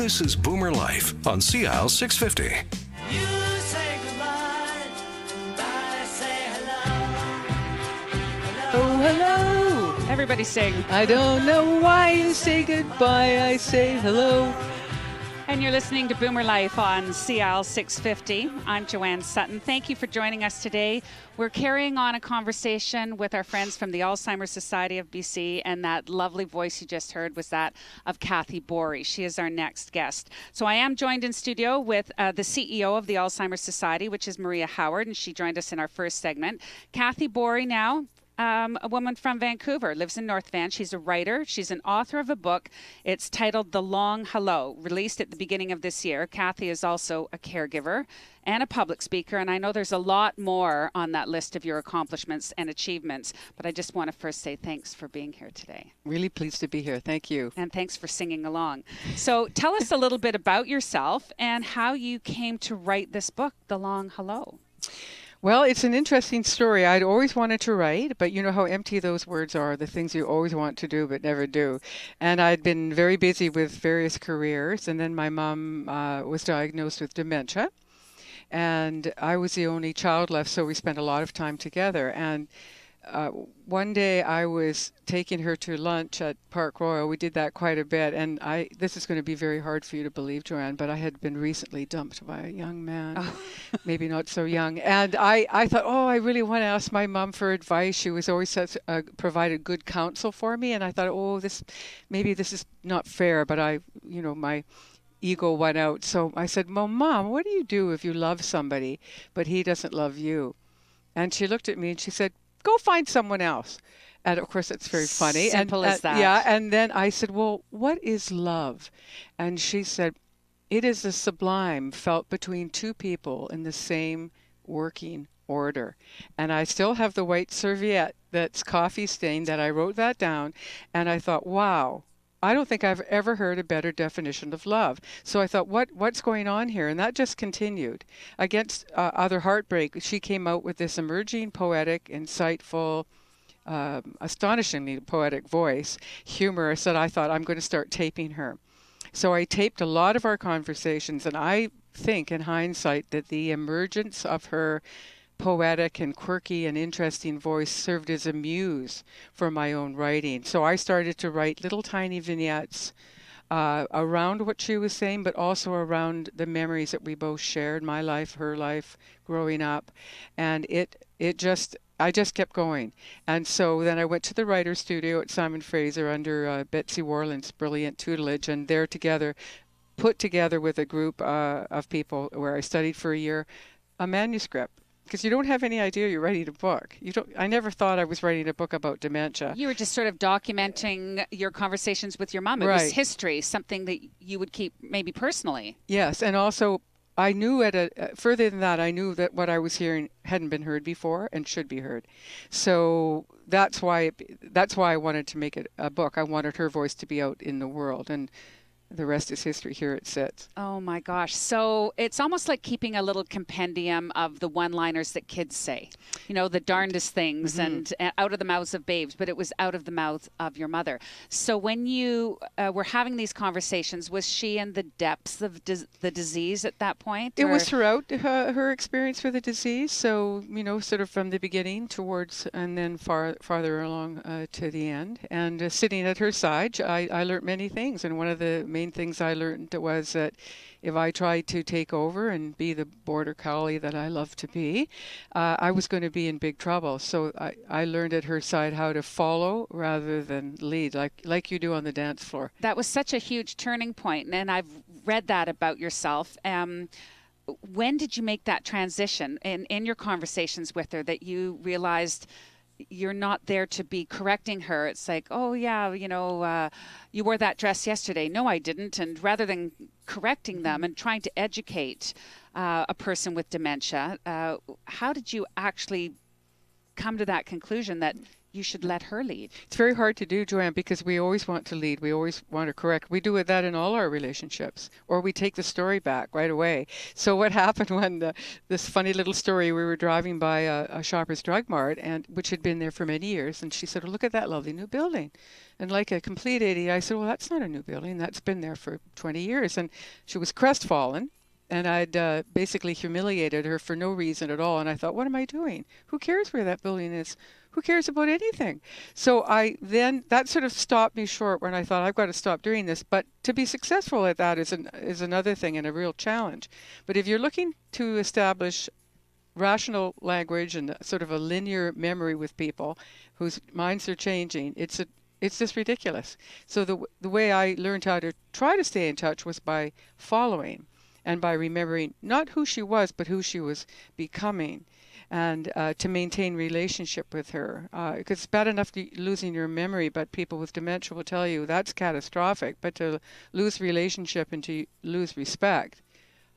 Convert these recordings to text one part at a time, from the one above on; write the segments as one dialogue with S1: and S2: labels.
S1: This is Boomer Life on CL 650.
S2: You say goodbye, and I say hello.
S3: Oh, hello.
S4: Everybody sing.
S3: I don't know why you say goodbye, I say hello.
S4: And you're listening to Boomer Life on CL 650. I'm Joanne Sutton. Thank you for joining us today. We're carrying on a conversation with our friends from the Alzheimer's Society of BC, and that lovely voice you just heard was that of Kathy Borey. She is our next guest. So I am joined in studio with the CEO of the Alzheimer's Society, which is Maria Howard, and she joined us in our first segment. Kathy Borey now. A woman from Vancouver, lives in North Van. She's a writer. She's an author of a book. It's titled The Long Hello, released at the beginning of this year. Kathy is also a caregiver and a public speaker, and I know there's a lot more on that list of your accomplishments and achievements, but I just want to first say thanks for being here today.
S3: Really pleased to be here. Thank you.
S4: And thanks for singing along. So tell us a little bit about yourself and how you came to write this book, The Long Hello.
S3: Well, it's an interesting story. I'd always wanted to write, but you know how empty those words are, the things you always want to do but never do. And I'd been very busy with various careers, and then my mom was diagnosed with dementia, and I was the only child left, so we spent a lot of time together. And one day I was taking her to lunch at Park Royal. We did that quite a bit, and this is going to be very hard for you to believe, Joanne, but I had been recently dumped by a young man, maybe not so young. And I thought, I really want to ask my mom for advice. She was always provided good counsel for me, and I thought, maybe this is not fair, but my ego went out. So I said, well, Mom, what do you do if you love somebody, but he doesn't love you? And she looked at me and she said, go find someone else. And of course, it's very funny.
S4: Simple as that.
S3: Yeah. And then I said, well, what is love? And she said, it is the sublime felt between two people in the same working order. And I still have the white serviette that's coffee stained that I wrote that down. And I thought, wow, I don't think I've ever heard a better definition of love. So I thought, what's going on here? And that just continued. Against other heartbreak, she came out with this emerging, poetic, insightful, astonishingly poetic voice, humorous, that I thought, I'm going to start taping her. So I taped a lot of our conversations, and I think, in hindsight, that the emergence of her poetic and quirky and interesting voice served as a muse for my own writing. So I started to write little tiny vignettes around what she was saying, but also around the memories that we both shared, my life, her life, growing up. And I just kept going. And so then I went to the writer's studio at Simon Fraser under Betsy Warland's brilliant tutelage, and there together, put together with a group of people where I studied for a year, a manuscript. Because you don't have any idea you're writing a book. I never thought I was writing a book about dementia.
S4: You were just sort of documenting your conversations with your mom. It was history, something that you would keep maybe personally.
S3: Yes, and also I knew further than that, I knew that what I was hearing hadn't been heard before and should be heard. So that's why I wanted to make it a book. I wanted her voice to be out in the world, and the rest is history. Here it sits.
S4: Oh, my gosh. So it's almost like keeping a little compendium of the one-liners that kids say. You know, the darndest things and out of the mouths of babes, but it was out of the mouth of your mother. So when you were having these conversations, was she in the depths of the disease at that point?
S3: It was throughout her experience with the disease. So, sort of from the beginning towards and then farther along to the end. And sitting at her side, I learned many things. And one of the main things I learned was that if I tried to take over and be the border collie that I love to be, I was going to be in big trouble. So I learned at her side how to follow rather than lead, like you do on the dance floor.
S4: That was such a huge turning point, and I've read that about yourself. When did you make that transition in your conversations with her, that you realized you're not there to be correcting her? It's like, oh yeah, you wore that dress yesterday. No, I didn't. And rather than correcting them and trying to educate a person with dementia, how did you actually come to that conclusion that you should let her lead?
S3: It's very hard to do, Joanne, because we always want to lead. We always want to correct. We do that in all our relationships, or we take the story back right away. So what happened when this funny little story, we were driving by a Shoppers Drug Mart, which had been there for many years, and she said, oh, look at that lovely new building. And like a complete idiot, I said, well, that's not a new building. That's been there for 20 years. And she was crestfallen. And I'd basically humiliated her for no reason at all. And I thought, what am I doing? Who cares where that building is? Who cares about anything? So that sort of stopped me short when I thought, I've got to stop doing this. But to be successful at that is another thing and a real challenge. But if you're looking to establish rational language and sort of a linear memory with people whose minds are changing, it's just ridiculous. So the way I learned how to try to stay in touch was by following and by remembering not who she was, but who she was becoming, and to maintain relationship with her. Because it's bad enough losing your memory, but people with dementia will tell you that's catastrophic. But to lose relationship and to lose respect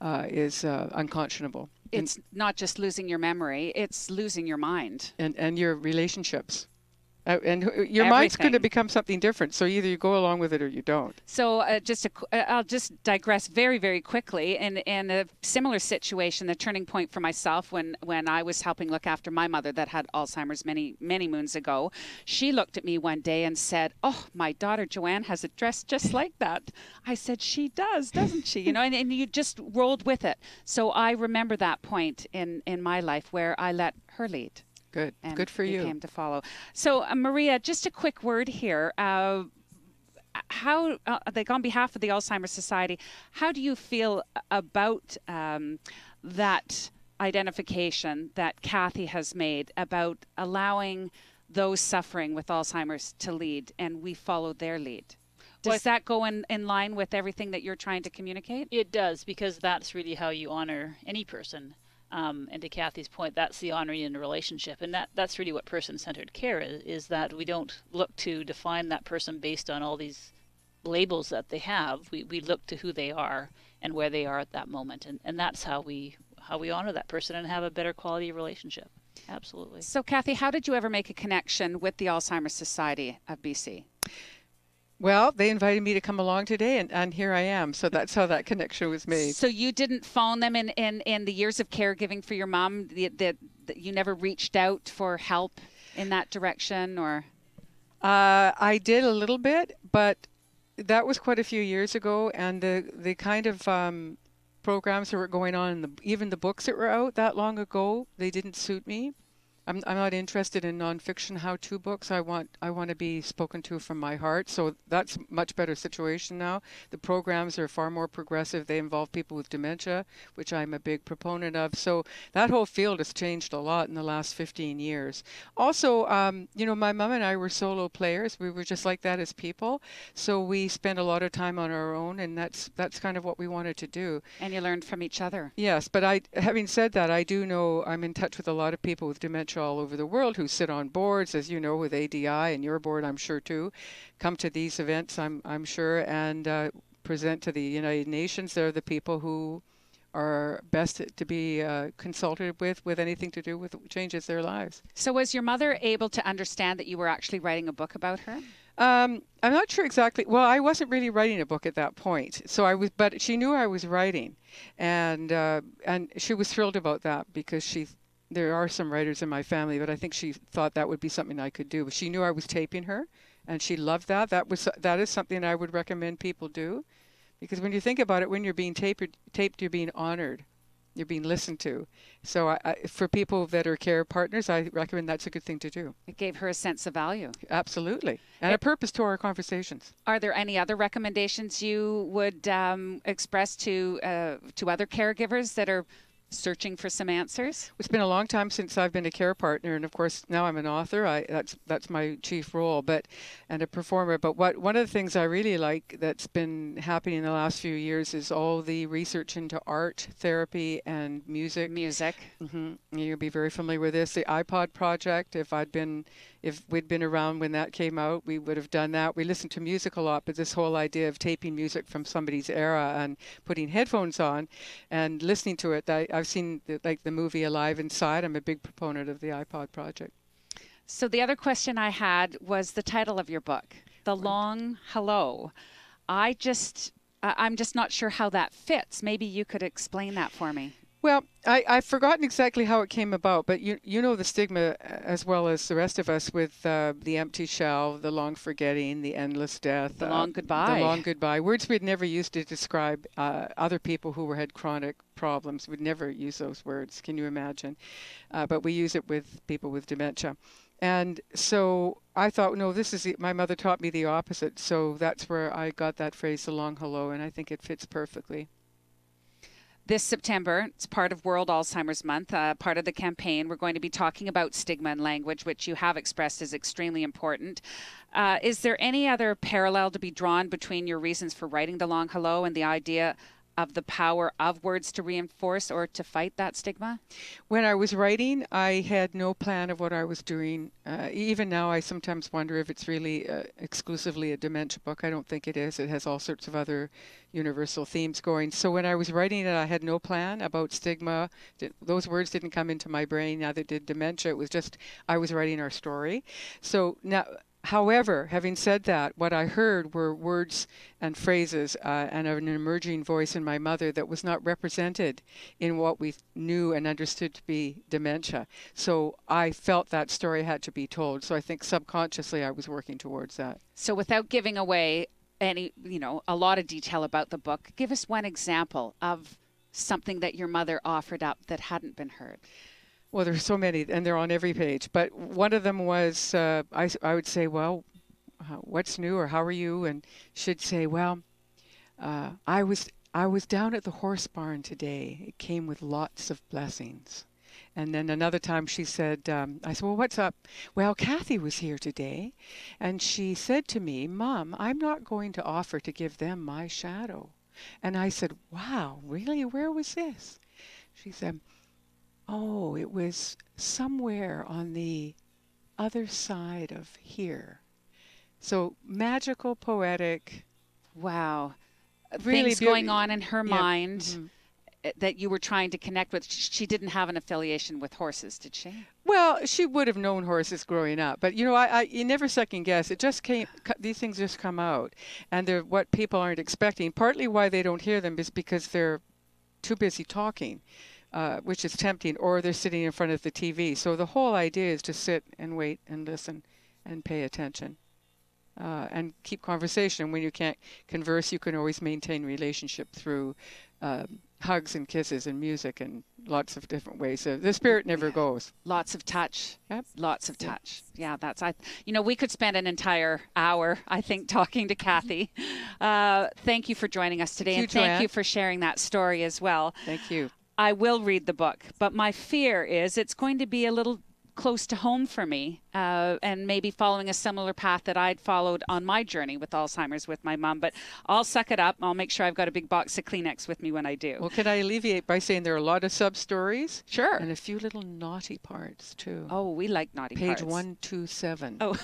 S3: is unconscionable.
S4: It's not just losing your memory, it's losing your mind.
S3: And your relationships. And your mind's going to become something different. So either you go along with it or you don't.
S4: So I'll just digress very, very quickly. In a similar situation, the turning point for myself when I was helping look after my mother that had Alzheimer's many, many moons ago, she looked at me one day and said, oh, my daughter Joanne has a dress just like that. I said, she does, doesn't she? You know, and you just rolled with it. So I remember that point in my life where I let her lead.
S3: Good. Good for you.
S4: Came to follow. So, Maria, just a quick word here. How, on behalf of the Alzheimer's Society, how do you feel about that identification that Kathy has made about allowing those suffering with Alzheimer's to lead, and we follow their lead? Does that go in line with everything that you're trying to communicate?
S5: It does, because that's really how you honor any person. And to Kathy's point, that's the honoring in a relationship. And that's really what person-centered care is that we don't look to define that person based on all these labels that they have. We look to who they are and where they are at that moment. And that's how we honor that person and have a better quality relationship. Absolutely.
S4: So, Kathy, how did you ever make a connection with the Alzheimer's Society of BC?
S3: Well, they invited me to come along today, and here I am. So that's how that connection was made.
S4: So you didn't phone them in the years of caregiving for your mom? You never reached out for help in that direction, or?
S3: I did a little bit, but that was quite a few years ago. And the kind of programs that were going on, and even the books that were out that long ago, they didn't suit me. I'm not interested in nonfiction how-to books. I want to be spoken to from my heart. So that's a much better situation now. The programs are far more progressive. They involve people with dementia, which I'm a big proponent of. So that whole field has changed a lot in the last 15 years. Also, my mom and I were solo players. We were just like that as people. So we spent a lot of time on our own, and that's kind of what we wanted to do.
S4: And you learned from each other.
S3: Yes, but having said that, I do know I'm in touch with a lot of people with dementia all over the world who sit on boards, as you know, with ADI, and your board, I'm sure, too. Come to these events, I'm sure, and present to the United Nations. They're the people who are best to be consulted with anything to do with changes their lives.
S4: So was your mother able to understand that you were actually writing a book about her?
S3: I'm not sure exactly. Well, I wasn't really writing a book at that point, but she knew I was writing, and she was thrilled about that, because there are some writers in my family, but I think she thought that would be something I could do. But she knew I was taping her, and she loved that. That is something I would recommend people do, because when you think about it, when you're being taped, you're being honored, you're being listened to. So for people that are care partners, I recommend that's a good thing to do.
S4: It gave her a sense of value.
S3: Absolutely, and a purpose to our conversations.
S4: Are there any other recommendations you would express to other caregivers that are searching for some answers?
S3: It's been a long time since I've been a care partner, and of course now I'm an author. That's my chief role, and a performer. But one of the things I really like that's been happening in the last few years is all the research into art, therapy, and music. Mm-hmm. You'll be very familiar with this. The iPod project. If we'd been around when that came out, we would have done that. We listened to music a lot, but this whole idea of taping music from somebody's era and putting headphones on and listening to it, I've seen the movie Alive Inside. I'm a big proponent of the iPod project.
S4: So the other question I had was the title of your book, The Long Hello. I'm just not sure how that fits. Maybe you could explain that for me.
S3: Well, I've forgotten exactly how it came about, but you know the stigma as well as the rest of us with the empty shell, the long forgetting, the endless death,
S4: The long goodbye.
S3: the long goodbye. Words we'd never used to describe other people who had chronic problems. We'd never use those words. Can you imagine? But we use it with people with dementia. And so I thought, no, my mother taught me the opposite. So that's where I got that phrase, the long hello, and I think it fits perfectly.
S4: This September, it's part of World Alzheimer's Month, part of the campaign. We're going to be talking about stigma and language, which you have expressed is extremely important. Is there any other parallel to be drawn between your reasons for writing the long hello and the idea of the power of words to reinforce or to fight that stigma?
S3: When I was writing, I had no plan of what I was doing. Even now, I sometimes wonder if it's really exclusively a dementia book. I don't think it is. It has all sorts of other universal themes going. So when I was writing it, I had no plan about stigma. Those words didn't come into my brain, neither did dementia. It was just I was writing our story. So now, however, having said that, what I heard were words and phrases and an emerging voice in my mother that was not represented in what we knew and understood to be dementia. So I felt that story had to be told. So I think subconsciously I was working towards that.
S4: So without giving away a lot of detail about the book, give us one example of something that your mother offered up that hadn't been heard.
S3: Well, there's so many, and they're on every page. But one of them was, I would say, well, what's new, or how are you? And she'd say, well, I was down at the horse barn today. It came with lots of blessings. And then another time she said, I said, well, what's up? Well, Kathy was here today, and she said to me, Mom, I'm not going to offer to give them my shadow. And I said, wow, really? Where was this? She said, oh, it was somewhere on the other side of here. So magical, poetic.
S4: Wow.
S3: Really
S4: things going on in her mind.
S3: Mm-hmm.
S4: That you were trying to connect with. She didn't have an affiliation with horses, did she?
S3: Well, she would have known horses growing up, but you never second guess. It just came. These things just come out, and they're what people aren't expecting. Partly why they don't hear them is because they're too busy talking, which is tempting, or they're sitting in front of the TV. So the whole idea is to sit and wait and listen, and pay attention, and keep conversation. When you can't converse, you can always maintain relationship through hugs and kisses and music and lots of different ways. The spirit never goes.
S4: Lots of touch.
S3: Yep.
S4: Lots of touch. Yeah, we could spend an entire hour, I think, talking to Kathy. Thank you for joining us today, and thank you for sharing that story as well.
S3: Thank you.
S4: I will read the book, but my fear is it's going to be a little close to home for me, and maybe following a similar path that I'd followed on my journey with Alzheimer's with my mom. But I'll suck it up. I'll make sure I've got a big box of Kleenex with me when I do.
S3: Well, can I alleviate by saying there are a lot of sub-stories?
S4: Sure.
S3: And a few little naughty parts, too.
S4: Oh, we like naughty parts.
S3: Page 127.
S4: Oh.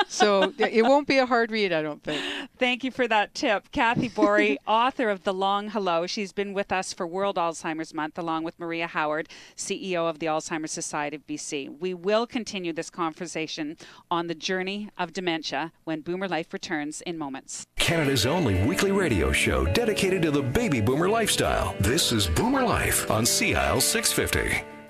S3: So it won't be a hard read, I don't think.
S4: Thank you for that tip. Kathy Borey, author of The Long Hello. She's been with us for World Alzheimer's Month, along with Maria Howard, CEO of the Alzheimer's Society of BC. We will continue this conversation on the journey of dementia when Boomer Life returns in moments.
S1: Canada's only weekly radio show dedicated to the baby boomer lifestyle. This is Boomer Life on CIL 650.